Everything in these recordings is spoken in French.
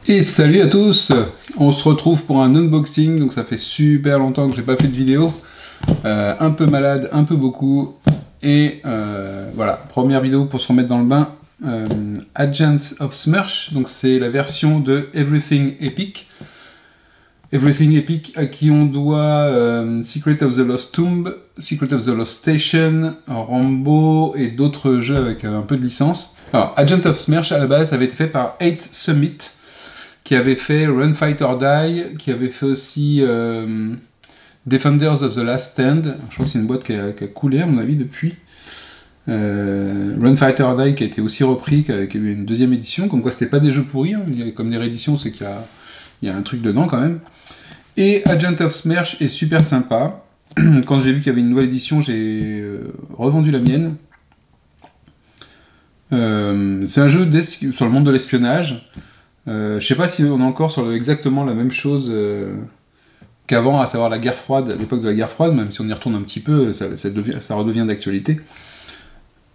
Et salut à tous, on se retrouve pour un unboxing, donc ça fait super longtemps que j'ai pas fait de vidéo, un peu malade, un peu beaucoup, et voilà, première vidéo pour se remettre dans le bain, Agents of Smersh, donc c'est la version de Everything Epic, à qui on doit Secret of the Lost Tomb, Secret of the Lost Station, Rambo et d'autres jeux avec un peu de licence. Alors, Agent of Smersh à la base avait été fait par 8 Summit, qui avait fait Run Fight or Die, qui avait fait aussi Defenders of the Last Stand. Je crois que c'est une boîte qui a coulé à mon avis depuis. Run Fight or Die qui a été aussi repris, qui a eu une deuxième édition, comme quoi c'était pas des jeux pourris, hein. Comme des rééditions, c'est qu'il y a un truc dedans quand même. Et Agent of Smersh est super sympa. Quand j'ai vu qu'il y avait une nouvelle édition, j'ai revendu la mienne. C'est un jeu sur le monde de l'espionnage. Je sais pas si on est encore sur exactement la même chose qu'avant, à savoir la guerre froide, à l'époque de la guerre froide, même si on y retourne un petit peu, ça redevient d'actualité.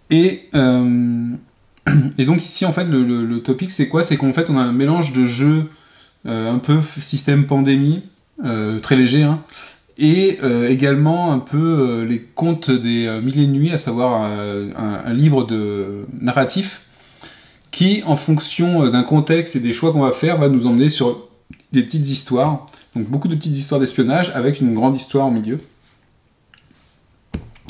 Et donc ici, en fait, le topic, c'est quoi? C'est qu'en fait, on a un mélange de jeux un peu système pandémie, très léger, hein, et également un peu les contes des Mille et une nuits, à savoir un livre de narratif qui, en fonction d'un contexte et des choix qu'on va faire, va nous emmener sur des petites histoires. Donc beaucoup de petites histoires d'espionnage avec une grande histoire au milieu.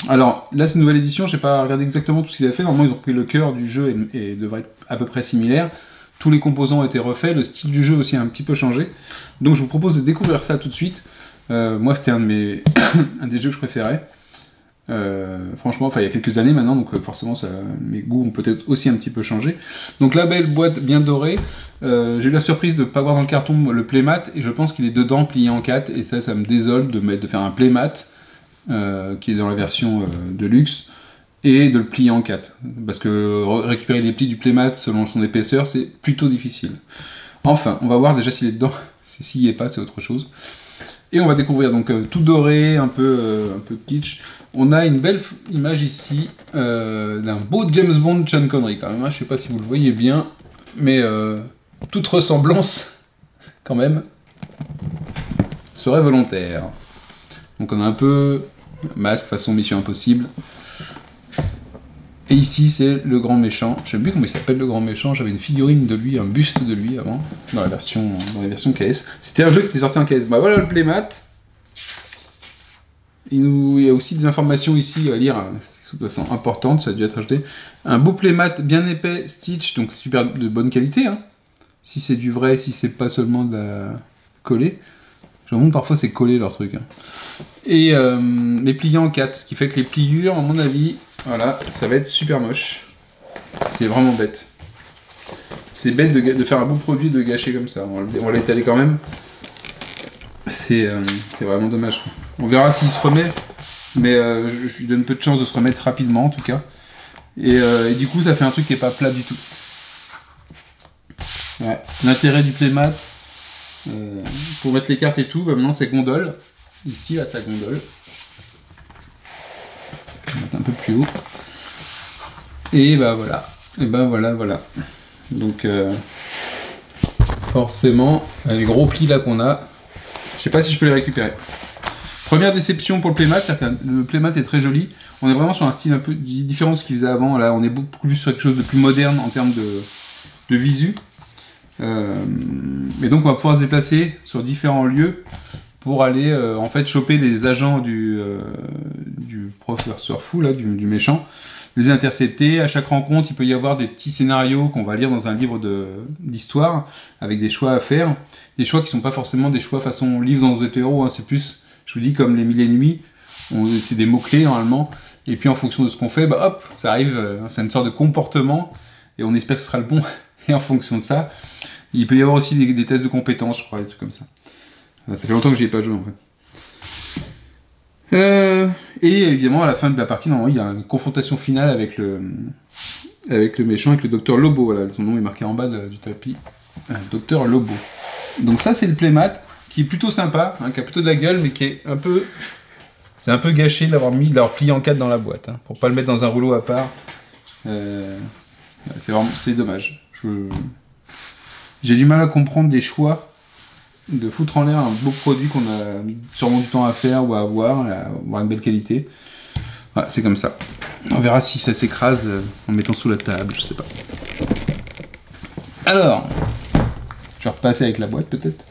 Alors là, c'est une nouvelle édition, je n'ai pas regardé exactement tout ce qu'ils avaient fait. Normalement, ils ont pris le cœur du jeu et devrait être à peu près similaire. Tous les composants ont été refaits, le style du jeu aussi a un petit peu changé. Donc je vous propose de découvrir ça tout de suite. Moi, c'était un des jeux que je préférais. Franchement, il y a quelques années maintenant, donc forcément mes goûts ont peut-être aussi un petit peu changé. Donc la belle boîte bien dorée, j'ai eu la surprise de ne pas voir dans le carton le playmat, et je pense qu'il est dedans plié en 4, et ça me désole de faire un playmat qui est dans la version de luxe, et de le plier en 4, parce que récupérer les plis du playmat selon son épaisseur, c'est plutôt difficile. Enfin, on va voir déjà s'il est dedans. S'il n'y est pas, c'est autre chose. Et on va découvrir donc tout doré, un peu kitsch. On a une belle image ici d'un beau James Bond Sean Connery quand même. Hein. Je ne sais pas si vous le voyez bien, mais toute ressemblance quand même serait volontaire. Donc on a un peu masque façon Mission Impossible. Et ici c'est le grand méchant. Je ne sais plus comment il s'appelle le grand méchant. J'avais une figurine de lui, un buste de lui avant, dans la version KS. C'était un jeu qui était sorti en KS. Bah voilà le playmat. Il y a aussi des informations ici à lire, de toute façon importante, ça a dû être ajouté. Un beau playmat bien épais, Stitch, donc super de bonne qualité. Hein. Si c'est du vrai, si c'est pas seulement de la collée. J'avoue, parfois c'est collé leur truc. Hein. Et les pliés en 4, ce qui fait que les pliures, à mon avis, voilà, ça va être super moche. C'est vraiment bête. C'est bête de faire un beau produit, de gâcher comme ça. On va l'étaler quand même. C'est vraiment dommage. On verra s'il se remet, mais je lui donne peu de chance de se remettre rapidement en tout cas. Et du coup, ça fait un truc qui est pas plat du tout. Ouais. L'intérêt du playmat, pour mettre les cartes et tout, bah maintenant c'est gondole. Ici, là, ça gondole. Je vais mettre un peu plus haut. Et bah voilà. Et bah voilà. Donc, forcément, les gros plis là qu'on a, je sais pas si je peux les récupérer. Première déception pour le playmat, c'est-à-dire que le playmat est très joli. On est vraiment sur un style un peu différent de ce qu'il faisait avant. Là, on est beaucoup plus sur quelque chose de plus moderne en termes de visu. Et donc, on va pouvoir se déplacer sur différents lieux pour aller en fait choper les agents du professeur Fou, là, du méchant, les intercepter. À chaque rencontre, il peut y avoir des petits scénarios qu'on va lire dans un livre d'histoire avec des choix à faire. Des choix qui ne sont pas forcément des choix façon livre dans nos hétéros, hein, c'est plus, je vous dis, comme les Mille et une nuits, c'est des mots-clés normalement, et puis en fonction de ce qu'on fait, bah hop, ça arrive, c'est une sorte de comportement, et on espère que ce sera le bon, et en fonction de ça, il peut y avoir aussi des tests de compétences, je crois, des trucs comme ça. Ça fait longtemps que j'y ai pas joué en fait. Et évidemment, à la fin de la partie, normalement, il y a une confrontation finale avec le méchant, avec le docteur Lobo, voilà, son nom est marqué en bas du tapis, docteur Lobo. Donc ça, c'est le playmat, qui est plutôt sympa, hein, qui a plutôt de la gueule, mais qui est un peu... C'est un peu gâché de l'avoir plié en 4 dans la boîte, hein, pour pas le mettre dans un rouleau à part. C'est dommage. J'ai du mal à comprendre des choix de foutre en l'air un beau produit qu'on a mis sûrement du temps à faire ou à avoir une belle qualité. Voilà, c'est comme ça. On verra si ça s'écrase en mettant sous la table, je sais pas. Alors, je vais repasser avec la boîte peut-être.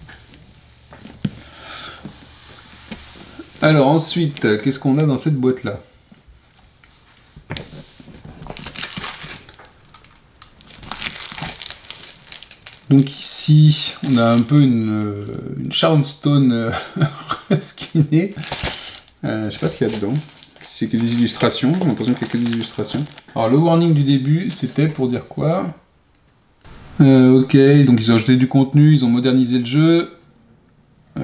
Alors ensuite, qu'est-ce qu'on a dans cette boîte-là? Donc ici, on a un peu une Charmstone reskinée. Je sais pas ce qu'il y a dedans. C'est que des illustrations, j'ai l'impression qu'il y a que des illustrations. Alors le warning du début, c'était pour dire quoi? Ok, donc ils ont ajouté du contenu, ils ont modernisé le jeu. Il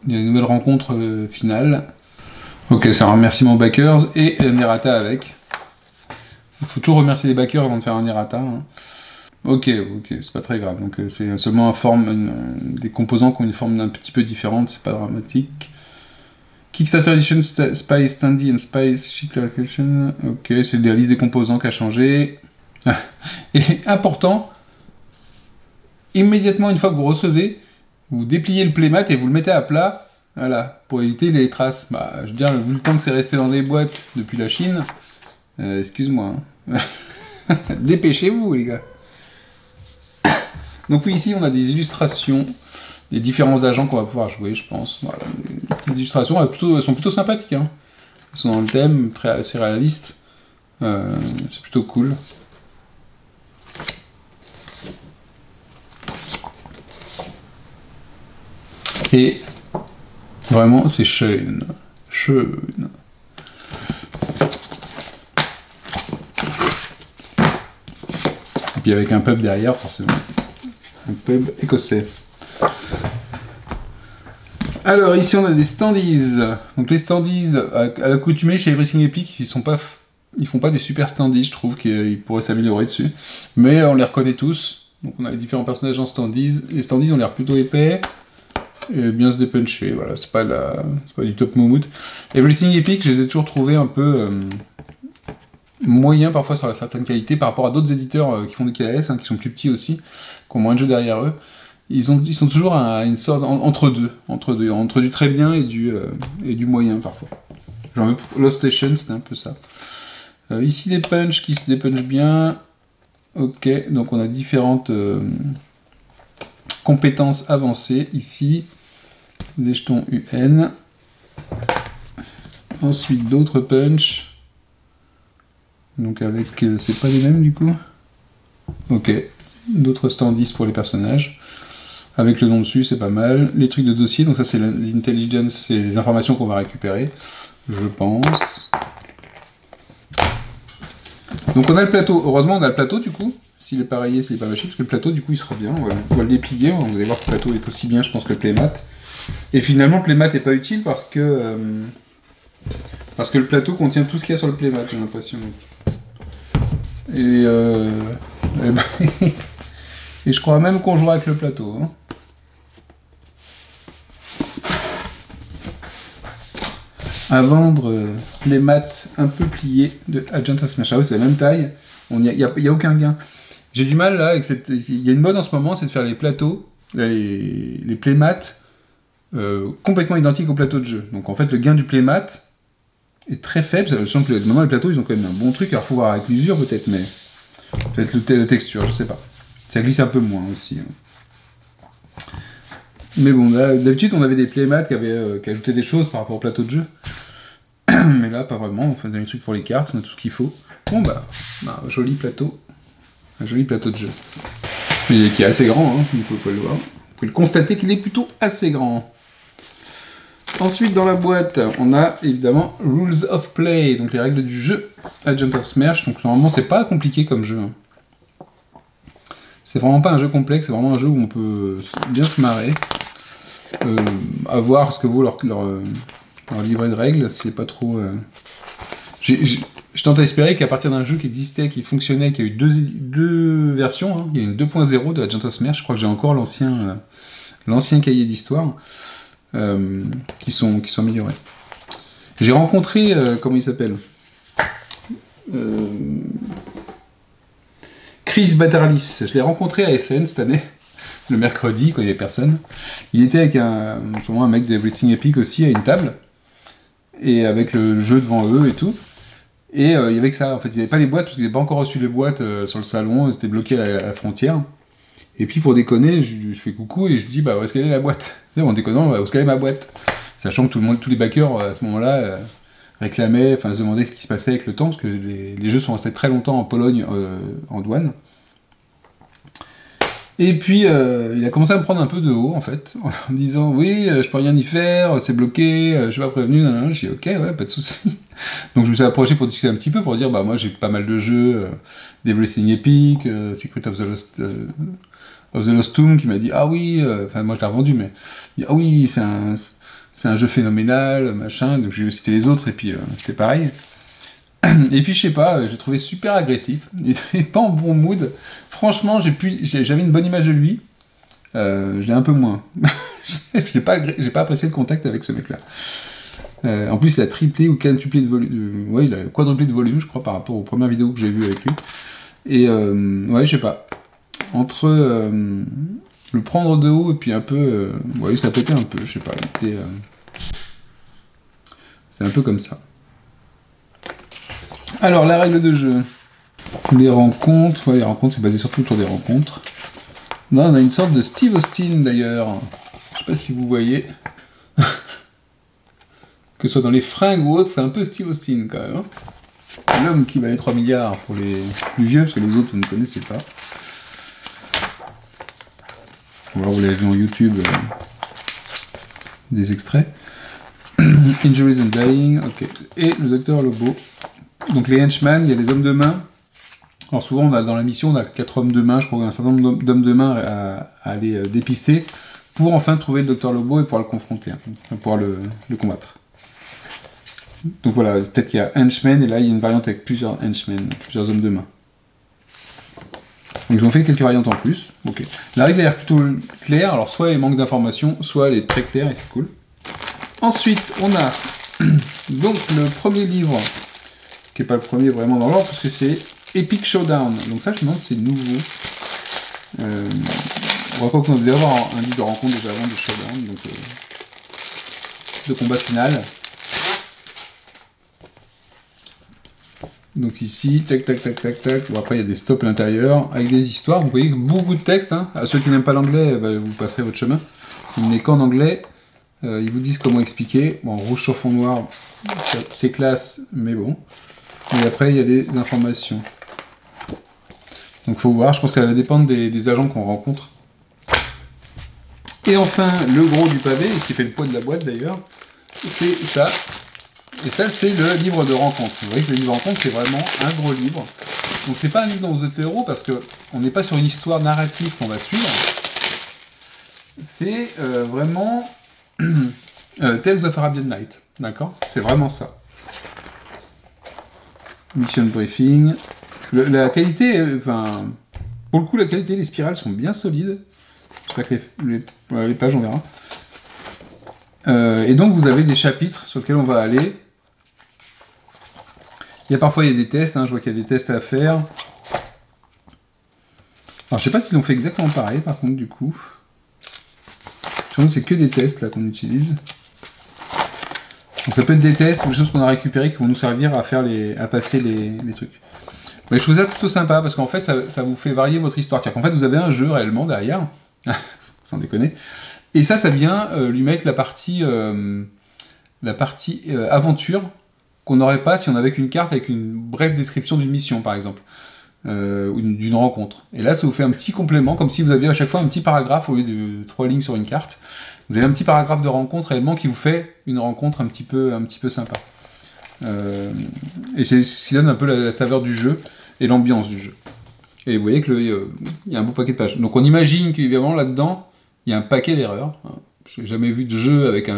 y a une nouvelle rencontre finale. Ok, c'est un remerciement aux backers et un errata avec. Il faut toujours remercier les backers avant de faire un errata. Hein. Ok, c'est pas très grave. Donc c'est seulement des composants qui ont une forme un petit peu différente, c'est pas dramatique. Kickstarter Edition Spy Standy and Spy Sheet Clarification. Ok, c'est la liste des composants qui a changé. Et important, immédiatement une fois que vous recevez, vous dépliez le playmat et vous le mettez à plat, voilà, pour éviter les traces. Bah, je veux dire, vu le temps que c'est resté dans les boîtes depuis la Chine, excuse-moi. Hein. Dépêchez-vous, les gars. Donc oui, ici, on a des illustrations des différents agents qu'on va pouvoir jouer, je pense. Voilà, les petites illustrations, elles sont plutôt sympathiques. Hein. Elles sont dans le thème, assez réalistes. C'est plutôt cool. Et vraiment, c'est Schön. Et puis avec un pub derrière, forcément. Un pub écossais. Alors, ici, on a des standees. Donc, les standees, à l'accoutumée chez Everything Epic, ils font pas des super standees, je trouve qu'ils pourraient s'améliorer dessus. Mais on les reconnaît tous. Donc, on a les différents personnages en standees. Les standees ont l'air plutôt épais. Et bien se dépuncher, voilà, c'est pas du top moumoute. Everything Epic, je les ai toujours trouvés un peu moyens parfois sur certaines qualités par rapport à d'autres éditeurs qui font du KS, hein, qui sont plus petits aussi, qui ont moins de jeux derrière eux. Ils sont toujours à une sorte entre du très bien et du moyen parfois. Genre même pour Lost Station, c'était un peu ça. Ici des punchs qui se dépunchent bien. Ok, donc on a différentes compétences avancées ici. Des jetons UN. Ensuite d'autres punch. Donc avec... c'est pas les mêmes du coup. Ok. D'autres standees pour les personnages. Avec le nom dessus, c'est pas mal. Les trucs de dossier, donc ça c'est l'intelligence, c'est les informations qu'on va récupérer. Je pense. Donc on a le plateau. Heureusement on a le plateau du coup. S'il est pas rayé, s'il est pas mâché, parce que le plateau du coup il sera bien. On va le déplier, vous allez voir que le plateau est aussi bien je pense que le playmat. Et finalement le playmat n'est pas utile parce que le plateau contient tout ce qu'il y a sur le playmat, j'ai l'impression. Et et je crois même qu'on jouera avec le plateau. Hein. À vendre playmat un peu plié de Agent of Smash. Ah oui, c'est la même taille. Il n'y a aucun gain. J'ai du mal là avec cette. Il y a une mode en ce moment, c'est de faire les plateaux, les playmats complètement identiques au plateau de jeu. Donc en fait, le gain du playmat est très faible. Je sens que maintenant les plateaux ils ont quand même un bon truc. Alors faut voir avec l'usure peut-être, mais peut-être la texture, je sais pas. Ça glisse un peu moins aussi. Mais bon, d'habitude on avait des playmats qui ajoutaient des choses par rapport au plateau de jeu. Mais là, pas vraiment. On fait des trucs pour les cartes, on a tout ce qu'il faut. Bon bah, un joli plateau. Un joli plateau de jeu. Et qui est assez grand, hein, vous pouvez le voir. Vous pouvez le constater qu'il est plutôt assez grand. Ensuite, dans la boîte, on a évidemment Rules of Play, donc les règles du jeu Agent of Smash. Donc normalement, c'est pas compliqué comme jeu. Hein. C'est vraiment pas un jeu complexe, c'est vraiment un jeu où on peut bien se marrer. À voir ce que vaut leur livret de règles, c'est pas trop... Je tente à espérer qu'à partir d'un jeu qui existait, qui fonctionnait, qui a eu deux versions, hein, il y a une 2.0 de Agent of Smash, je crois que j'ai encore l'ancien cahier d'histoire, qui sont améliorés. J'ai rencontré, comment il s'appelle, Chris Batterlis, je l'ai rencontré à SN cette année, le mercredi, quand il n'y avait personne. Il était avec sûrement un mec de Everything Epic aussi, à une table, et avec le jeu devant eux et tout. Et il y avait que ça, en fait, il n'y avait pas les boîtes, parce qu'ils n'avaient pas encore reçu les boîtes sur le salon, ils étaient bloqués à la frontière. Et puis pour déconner, je fais coucou et je dis bah où est-ce qu'elle est la boîte? En déconnant, où est-ce qu'elle est ma boîte? Sachant que tous les backers à ce moment-là réclamaient, enfin se demandaient ce qui se passait avec le temps, parce que les jeux sont restés très longtemps en Pologne en douane. Et puis il a commencé à me prendre un peu de haut en fait, en me disant oui, je peux rien y faire, c'est bloqué, je suis pas prévenu, je dis ok, ouais, pas de soucis. Donc je me suis approché pour discuter un petit peu, pour dire bah moi j'ai pas mal de jeux, d'Everything Epic, Secret of the Lost Tomb, qui m'a dit ah oui, enfin moi je l'ai revendu, mais il dit, ah oui, c'est un jeu phénoménal, machin, donc je vais citer les autres, et puis c'était pareil. Et puis je sais pas, j'ai trouvé super agressif, il était pas en bon mood. Franchement, j'avais une bonne image de lui, je l'ai un peu moins. j'ai pas apprécié le contact avec ce mec-là. En plus, il a triplé ou quintuplé de volume, ouais, il a quadruplé de volume, je crois, par rapport aux premières vidéos que j'ai vues avec lui. Et ouais, je sais pas. Entre le prendre de haut et puis un peu, ouais, il se l'a pété un peu, je sais pas. C'était un peu comme ça. Alors, la règle de jeu. Les rencontres, ouais, les rencontres, c'est basé surtout autour des rencontres. Là, on a une sorte de Steve Austin, d'ailleurs. Je sais pas si vous voyez. Que ce soit dans les fringues ou autre, c'est un peu Steve Austin, quand même. Hein. L'homme qui valait 3 milliards pour les plus vieux, parce que les autres, vous ne connaissez pas. Alors, vous l'avez vu en YouTube, des extraits. Injuries and Dying, ok. Et le Docteur Lobo. Donc les henchmen, il y a les hommes de main. Alors souvent, dans la mission, on a 4 hommes de main, je crois qu'il y a un certain nombre d'hommes de main à aller dépister, pour enfin trouver le Docteur Lobo et pouvoir le confronter, pouvoir le combattre. Donc voilà, peut-être qu'il y a henchmen, et là il y a une variante avec plusieurs henchmen, plusieurs hommes de main. Donc ils ont fait quelques variantes en plus. Ok. La règle a l'air plutôt claire, alors soit il manque d'informations, soit elle est très claire et c'est cool. Ensuite, on a donc le premier livre, qui n'est pas le premier vraiment dans l'ordre, parce que c'est Epic Showdown. Donc ça, je me demande si c'est nouveau. On voit qu'on devait avoir un livre de rencontre déjà avant de Showdown, donc de combat final. Donc ici, tac, tac, tac, tac, tac. Bon, après, il y a des stops à l'intérieur, avec des histoires. Vous voyez beaucoup de texte. Hein. À ceux qui n'aiment pas l'anglais, bah, vous passerez votre chemin. Il n'est qu'en anglais. Ils vous disent comment expliquer. Bon, rouge sur fond noir, c'est classe, mais bon. Et après, il y a des informations. Donc, faut voir. Je pense que ça va dépendre des agents qu'on rencontre. Et enfin, le gros du pavé, ce qui fait le poids de la boîte d'ailleurs, c'est ça. Et ça, c'est le livre de rencontre. Vous voyez que le livre de rencontre, c'est vraiment un gros livre. Donc, c'est pas un livre dont vous êtes le héros, parce qu'on n'est pas sur une histoire narrative qu'on va suivre. C'est vraiment Tales of Arabian Night. D'accord? C'est vraiment ça. Mission briefing. La qualité, enfin, pour le coup, la qualité des spirales sont bien solides. J'espère que les pages, on verra. Et donc, vous avez des chapitres sur lesquels on va aller. Il y a des tests, hein, je vois qu'il y a des tests à faire. Alors, je sais pas s'ils l'ont fait exactement pareil, par contre, du coup. C'est que des tests, là, qu'on utilise. Donc, ça peut être des tests ou des choses qu'on a récupérées qui vont nous servir à passer les trucs. Mais je trouve ça plutôt sympa, parce qu'en fait, ça vous fait varier votre histoire. C'est-à-dire qu'en fait, vous avez un jeu, réellement, derrière. Sans déconner. Et ça vient lui mettre la partie aventure qu'on n'aurait pas si on avait qu'une carte avec une brève description d'une mission, par exemple, ou d'une rencontre. Et là, ça vous fait un petit complément, comme si vous aviez à chaque fois un petit paragraphe au lieu de 3 lignes sur une carte. Vous avez un petit paragraphe de rencontre réellement qui vous fait une rencontre un petit peu sympa. Et c'est ce qui donne un peu la saveur du jeu et l'ambiance du jeu. Et vous voyez qu'il y a un beau paquet de pages. Donc on imagine qu'évidemment là-dedans, il y a un paquet d'erreurs. Je n'ai jamais vu de jeu avec un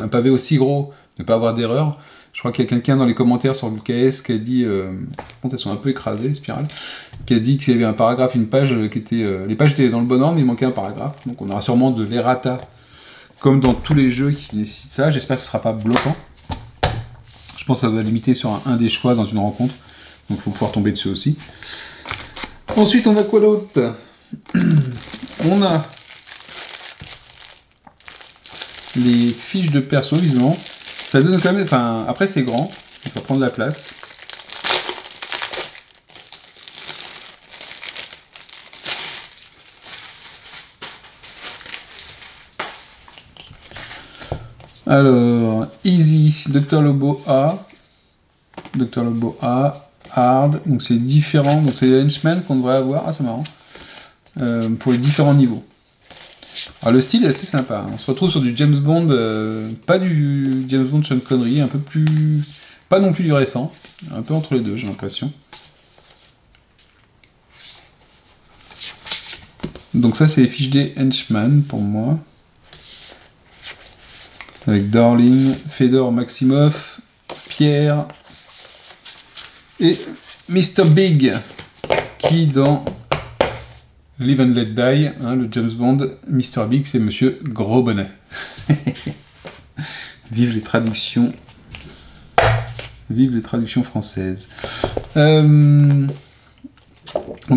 pavé aussi gros, ne pas avoir d'erreurs. Je crois qu'il y a quelqu'un dans les commentaires sur le KS qui a dit, par contre elles sont un peu écrasées les spirales, qui a dit qu'il y avait un paragraphe, une page qui était, les pages étaient dans le bon ordre mais il manquait un paragraphe. Donc on aura sûrement de l'errata, comme dans tous les jeux qui nécessitent ça. J'espère que ce ne sera pas bloquant. Je pense que ça va limiter sur un des choix dans une rencontre, donc il faut pouvoir tomber dessus aussi. Ensuite, on a quoi d'autre? On a les fiches de perso, visiblement. Ça donne quand même... Enfin, après, c'est grand. Il faut prendre la place. Alors, Easy, Dr Lobo A. Dr Lobo A. Hard. Donc, c'est différent. Donc, c'est les henchmen qu'on devrait avoir. Ah, c'est marrant. Pour les différents niveaux. Alors, le style est assez sympa. On se retrouve sur du James Bond, pas du James Bond Sean Connery, un peu plus... Pas non plus du récent, un peu entre les deux, j'ai l'impression. Donc ça, c'est les fiches des Henchman, pour moi. Avec Darling, Fedor Maximov, Pierre et Mr. Big, qui dans Live and Let Die, hein, le James Bond, Mr. Big, c'est Monsieur Gros Bonnet. Vive les traductions. Vive les traductions françaises. Donc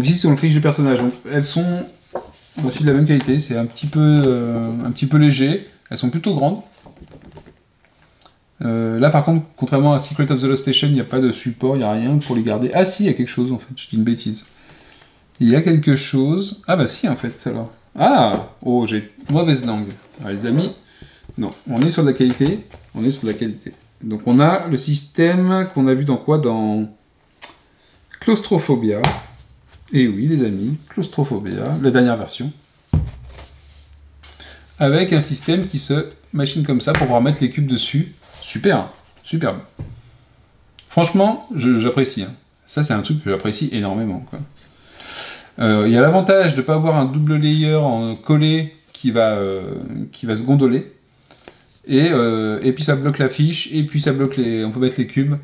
ici, sur le fiche de personnages, donc, elles sont aussi de la même qualité, c'est un petit peu léger. Elles sont plutôt grandes. Là, par contre, contrairement à Secret of the Lost Station, il n'y a pas de support, il n'y a rien pour les garder. Ah si, il y a quelque chose, en fait, je dis une bêtise. Il y a quelque chose... Ah bah si, en fait, alors. Ah! Oh, j'ai mauvaise langue. Alors, les amis, non, on est sur de la qualité. On est sur de la qualité. Donc on a le système qu'on a vu dans quoi? Dans Claustrophobia. Et oui, les amis, Claustrophobia, la dernière version. Avec un système qui se machine comme ça pour pouvoir mettre les cubes dessus. Super, superbe. Franchement, j'apprécie. Hein. Ça, c'est un truc que j'apprécie énormément, quoi. Il y a l'avantage de ne pas avoir un double layer en collé qui va se gondoler. Et puis ça bloque la fiche, et puis ça bloque les... On peut mettre les cubes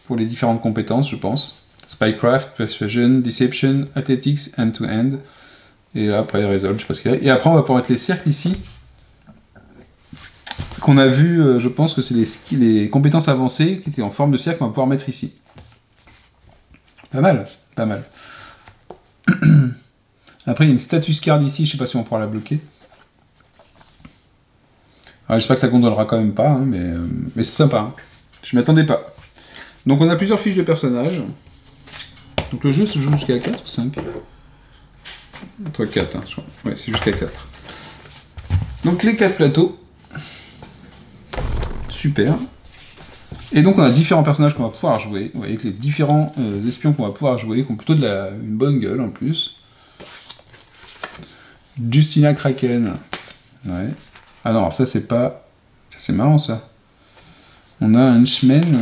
pour les différentes compétences, je pense. Spycraft, Persuasion, Deception, Athletics, End-to-End. Et après, Resolve, je sais pas ce qu'il y a. Et après, on va pouvoir mettre les cercles ici. Qu'on a vu, je pense que c'est les compétences avancées qui étaient en forme de cercle qu'on va pouvoir mettre ici. Pas mal, pas mal. Après, il y a une status card ici, je sais pas si on pourra la bloquer. J'espère que ça gondolera quand même pas, hein, mais c'est sympa. Hein. Je m'attendais pas. Donc on a plusieurs fiches de personnages. Donc le jeu se joue jusqu'à 4 ou 5 ? Entre 4, hein, je crois. Ouais, c'est jusqu'à 4. Donc les 4 plateaux. Super. Et donc on a différents personnages qu'on va pouvoir jouer. Vous voyez que les différents espions qu'on va pouvoir jouer, qui ont plutôt une bonne gueule en plus. Justina Kraken. Ouais. Ah non, alors ça c'est pas... Ça c'est marrant ça. On a un Henchman.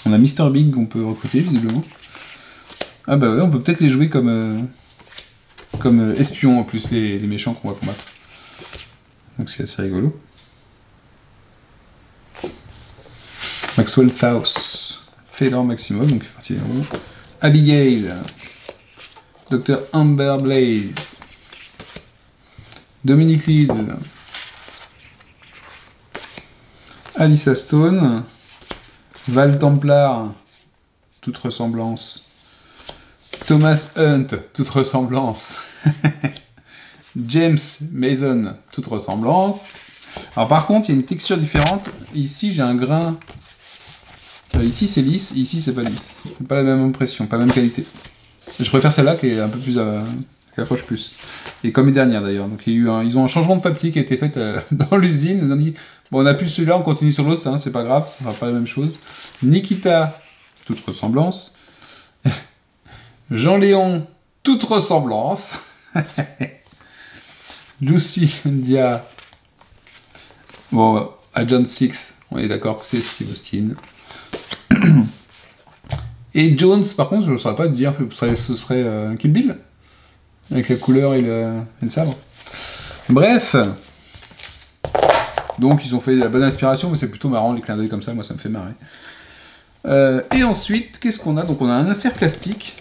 On a Mr. Big qu'on peut recruter visiblement. Ah bah ouais, on peut peut-être les jouer comme espions en plus, les méchants qu'on va combattre. Donc c'est assez rigolo. Maxwell Faust. Fedor Maximov, donc parti héros. Abigail. Dr. Amber Blaze. Dominic Leeds. Alyssa Stone. Val Templar. Toute ressemblance. Thomas Hunt. Toute ressemblance. James Mason. Toute ressemblance. Alors par contre, il y a une texture différente. Ici, j'ai un grain... ici, c'est lisse. Ici, c'est pas lisse. Pas la même impression, pas la même qualité. Je préfère celle-là qui est un peu plus... qui approche plus. Et comme les dernières d'ailleurs. Donc il y a eu ils ont un changement de papier qui a été fait dans l'usine. Ils ont dit, bon, on a plus celui-là, on continue sur l'autre, hein, c'est pas grave, ça sera pas la même chose. Nikita, toute ressemblance. Jean-Léon, toute ressemblance. Lucy Dia. Bon, Agent 6, on est d'accord que c'est Steve Austin. Et Jones, par contre, je ne saurais pas te dire, ce serait Kill Bill, avec la couleur et le sabre. Bref, donc ils ont fait de la bonne inspiration, mais c'est plutôt marrant, les clins d'œil comme ça, moi ça me fait marrer. Et ensuite, qu'est-ce qu'on a? Donc on a un insert plastique.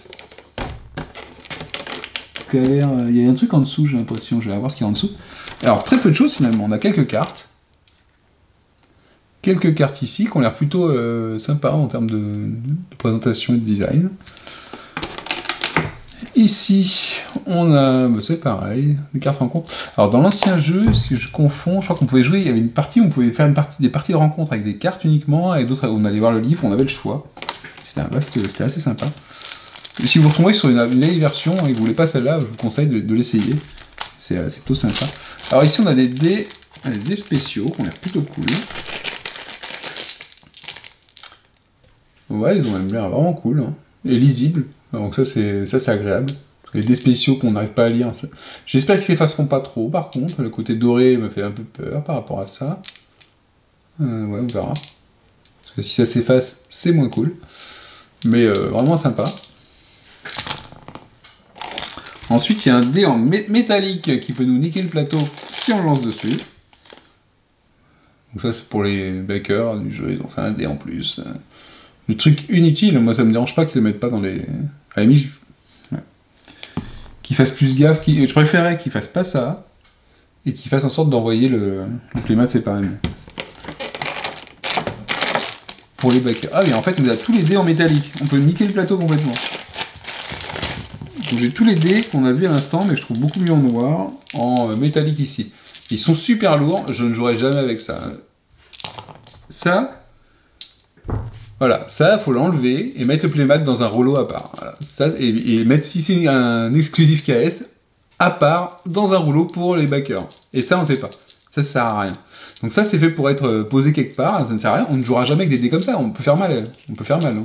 Il y a un truc en dessous, j'ai l'impression, je vais voir ce qu'il y a en dessous. Alors très peu de choses finalement, on a quelques cartes. Quelques cartes ici qui ont l'air plutôt sympas en termes de présentation et de design. Ici, on a, bah, c'est pareil, des cartes rencontres. Alors dans l'ancien jeu, si je confonds, je crois qu'on pouvait jouer, il y avait une partie où on pouvait faire des parties de rencontres avec des cartes uniquement, et d'autres où on allait voir le livre, on avait le choix. C'était assez sympa. Et si vous vous retrouvez sur une vieille version et que vous voulez pas celle-là, je vous conseille de l'essayer. C'est plutôt sympa. Alors ici, on a des dés spéciaux qui ont l'air plutôt cool. Ouais, ils ont même l'air vraiment cool, hein. Et lisibles. Donc ça c'est agréable. Les dés spéciaux qu'on n'arrive pas à lire. J'espère qu'ils s'effaceront pas trop, par contre. Le côté doré me fait un peu peur par rapport à ça. Ouais, on verra. Parce que si ça s'efface, c'est moins cool. Mais vraiment sympa. Ensuite, il y a un dé en métallique qui peut nous niquer le plateau si on le lance dessus. Donc ça, c'est pour les backers du jeu. Ils ont fait un dé en plus. Le truc inutile, moi ça me dérange pas qu'ils le mettent pas dans les... À la limite, ouais. Qu'ils fassent plus gaffe, je préférerais qu'ils fassent pas ça, et qu'ils fassent en sorte d'envoyer le playmat séparément. Pour les backers. Ah oui, en fait, on a tous les dés en métallique. On peut niquer le plateau complètement. Donc j'ai tous les dés qu'on a vus à l'instant, mais je trouve beaucoup mieux en noir, en métallique ici. Ils sont super lourds, je ne jouerai jamais avec ça. Ça... Voilà, ça, faut l'enlever et mettre le playmat dans un rouleau à part. Voilà. Ça, et mettre, si c'est un exclusif KS, à part, dans un rouleau pour les backers. Et ça, on ne fait pas. Ça sert à rien. Donc ça, c'est fait pour être posé quelque part, ça ne sert à rien. On ne jouera jamais avec des dés comme ça, on peut faire mal. On peut faire mal. Hein,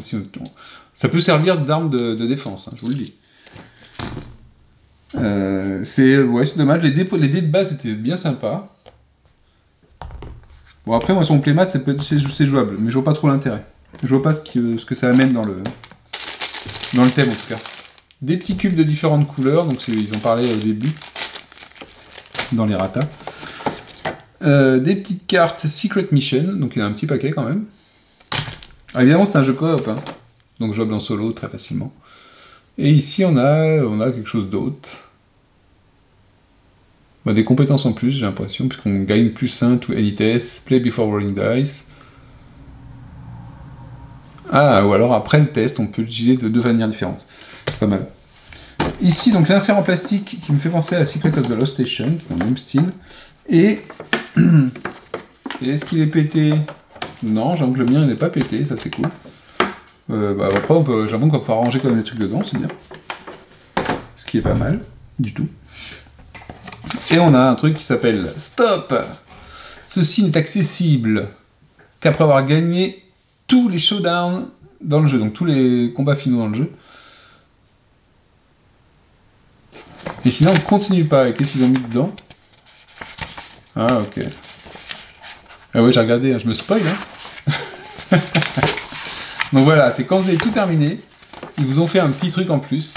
ça peut servir d'arme de défense, hein, je vous le dis. C'est dommage, les dés de base étaient bien sympas. Bon, après, moi, sur mon playmat, c'est jouable, mais je vois pas trop l'intérêt. Je vois pas ce que ça amène dans le thème en tout cas. Des petits cubes de différentes couleurs, donc ils en parlaient au début, dans les ratas. Des petites cartes Secret Mission, donc il y a un petit paquet quand même. Ah, évidemment c'est un jeu coop, hein, donc jouable en solo très facilement. Et ici on a quelque chose d'autre. Bah, des compétences en plus j'ai l'impression, puisqu'on gagne plus 1 to any test, play before rolling dice. Ah, ou alors après le test, on peut l'utiliser de deux manières différentes. C'est pas mal. Ici, donc l'insert en plastique qui me fait penser à Secret of the Lost Station, qui est dans le même style. Et est-ce qu'il est pété? Non, j'avoue que le mien n'est pas pété, ça c'est cool. Après, j'avoue qu'on va pouvoir ranger quand même les trucs dedans, c'est bien. Ce qui est pas mal, du tout. Et on a un truc qui s'appelle Stop! Ceci n'est accessible qu'après avoir gagné tous les showdowns dans le jeu, donc tous les combats finaux dans le jeu. Et sinon, on ne continue pas. Et qu'est-ce qu'ils ont mis dedans? Ah, ok. Ah ouais, j'ai regardé, hein, je me spoil. Hein. Donc voilà, c'est quand vous avez tout terminé, ils vous ont fait un petit truc en plus.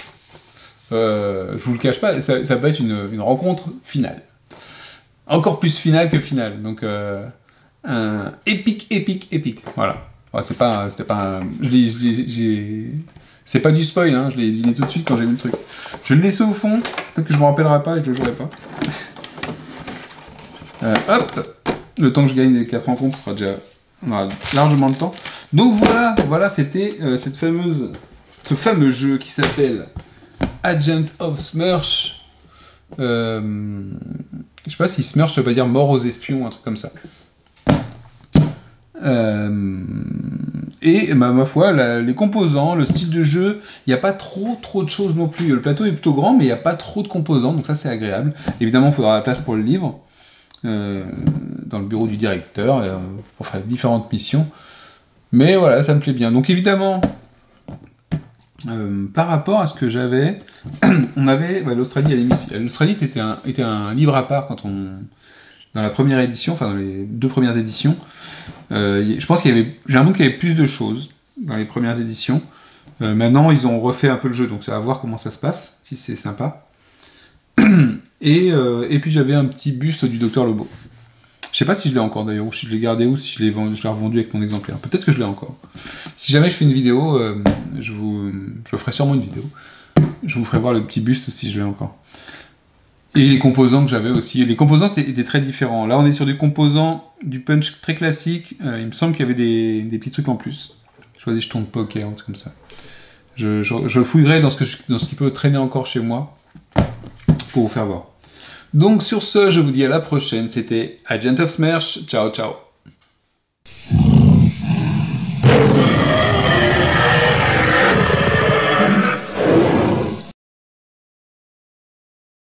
Je vous le cache pas, ça va être une rencontre finale. Encore plus finale que finale. Donc, un épique. Voilà. Ouais, c'était pas un... C'est pas du spoil, hein, je l'ai deviné tout de suite quand j'ai vu le truc. Je vais le laisser au fond, peut-être que je me rappellerai pas et je le jouerai pas. Hop, le temps que je gagne les 4 rencontres, on aura largement le temps. Donc voilà, c'était ce fameux jeu qui s'appelle Agent of Smirch. Je sais pas si Smirch ça veut pas dire mort aux espions, un truc comme ça. Et ma foi, les composants, le style de jeu, il n'y a pas trop de choses non plus. Le plateau est plutôt grand, mais il n'y a pas trop de composants, donc ça c'est agréable. Évidemment, il faudra la place pour le livre, dans le bureau du directeur, pour faire différentes missions. Mais voilà, ça me plaît bien. Donc évidemment, par rapport à ce que j'avais, on avait l'Australie à l'émission. L'Australie était un livre à part dans la première édition, enfin dans les 2 premières éditions. Je pense j'ai l'impression qu'il y avait plus de choses dans les premières éditions. Maintenant, ils ont refait un peu le jeu, donc à voir comment ça se passe, si c'est sympa. Et puis j'avais un petit buste du Docteur Lobo. Je sais pas si je l'ai encore d'ailleurs, ou si je l'ai gardé, ou si je l'ai revendu avec mon exemplaire. Peut-être que je l'ai encore. Si jamais je fais une vidéo, je ferai sûrement une vidéo. Je vous ferai voir le petit buste si je l'ai encore. Et les composants que j'avais aussi. Les composants étaient très différents. Là, on est sur des composants du punch très classique. Il me semble qu'il y avait des petits trucs en plus. Je vois des jetons de poker, un truc comme ça. Je fouillerai dans ce qui peut traîner encore chez moi pour vous faire voir. Donc sur ce, je vous dis à la prochaine. C'était Agent of Smersh. Ciao, ciao.